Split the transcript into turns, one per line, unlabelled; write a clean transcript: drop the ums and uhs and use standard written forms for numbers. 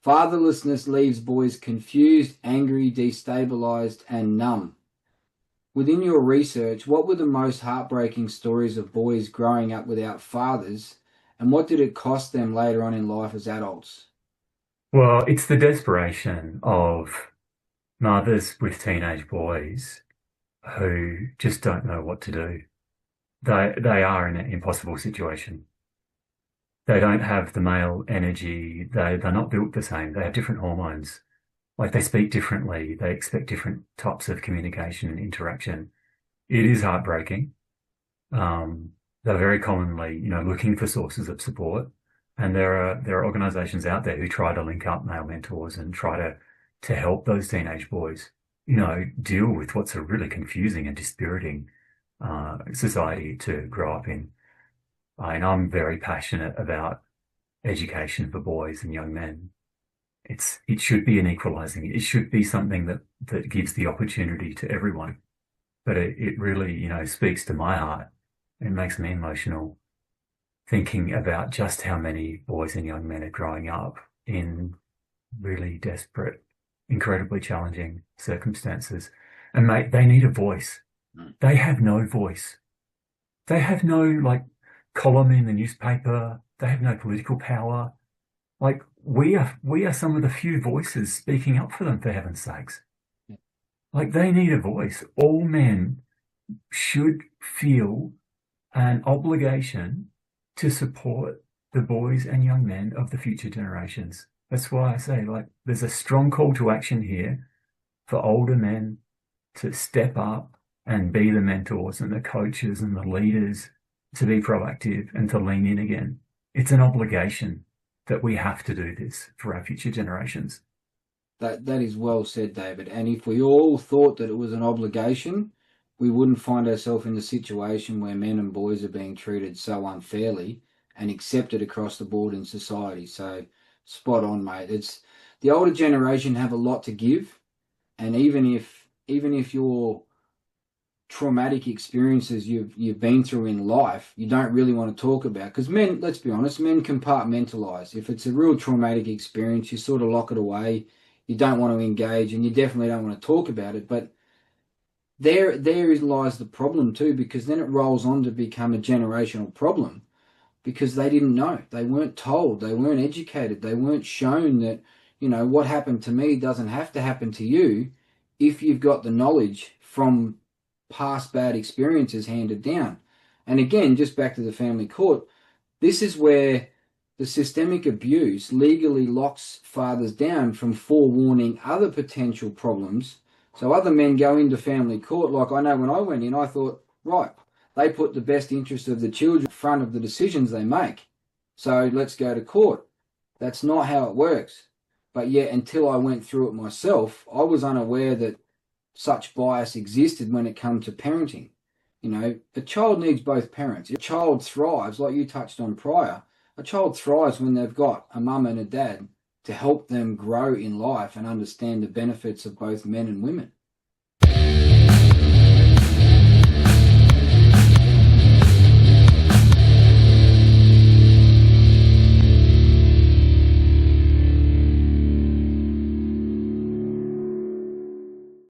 Fatherlessness leaves boys confused, angry, destabilized, and numb. Within your research, what were the most heartbreaking stories of boys growing up without fathers, and what did it cost them later on in life as adults?
Well, it's the desperation of mothers with teenage boys who just don't know what to do. They are in an impossible situation. They don't have the male energy. They're not built the same. They have different hormones. Like they speak differently. They expect different types of communication and interaction. It is heartbreaking. They're very commonly, looking for sources of support. And there are organizations out there who try to link up male mentors and try to help those teenage boys, deal with what's a really confusing and dispiriting society to grow up in. And I'm very passionate about education for boys and young men. It should be an equalizing. It should be something that gives the opportunity to everyone. But it really, speaks to my heart. It makes me emotional thinking about just how many boys and young men are growing up in really desperate, incredibly challenging circumstances. And mate, they need a voice. They have no voice. They have no column in the newspaper. They have no political power. Like we are some of the few voices speaking up for them, for heaven's sakes. Like they need a voice. All men should feel an obligation to support the boys and young men of the future generations. That's why I say, there's a strong call to action here for older men to step up and be the mentors and the coaches and the leaders, to be proactive and to lean in again. It's an obligation that we have to do this for our future generations.
That is well said, David. And if we all thought that it was an obligation, we wouldn't find ourselves in the situation where men and boys are being treated so unfairly and accepted across the board in society. So spot on, mate. It's the older generation have a lot to give, and even if your traumatic experiences you've been through in life, you don't really want to talk about, because men, let's be honest, men compartmentalize. If it's a real traumatic experience, you sort of lock it away. You don't want to engage, and you definitely don't want to talk about it. But there lies the problem too, because then it rolls on to become a generational problem, because they didn't know, they weren't told, they weren't educated, they weren't shown that, what happened to me doesn't have to happen to you if you've got the knowledge from past bad experiences handed down. And again, just back to the family court, this is where the systemic abuse legally locks fathers down from forewarning other potential problems. So other men go into family court. Like I know when I went in, I thought, right, they put the best interest of the children in front of the decisions they make. So let's go to court. That's not how it works. But yet, until I went through it myself, I was unaware that such bias existed when it comes to parenting. A child needs both parents. A child thrives, like you touched on prior. A child thrives when they've got a mum and a dad to help them grow in life and understand the benefits of both men and women.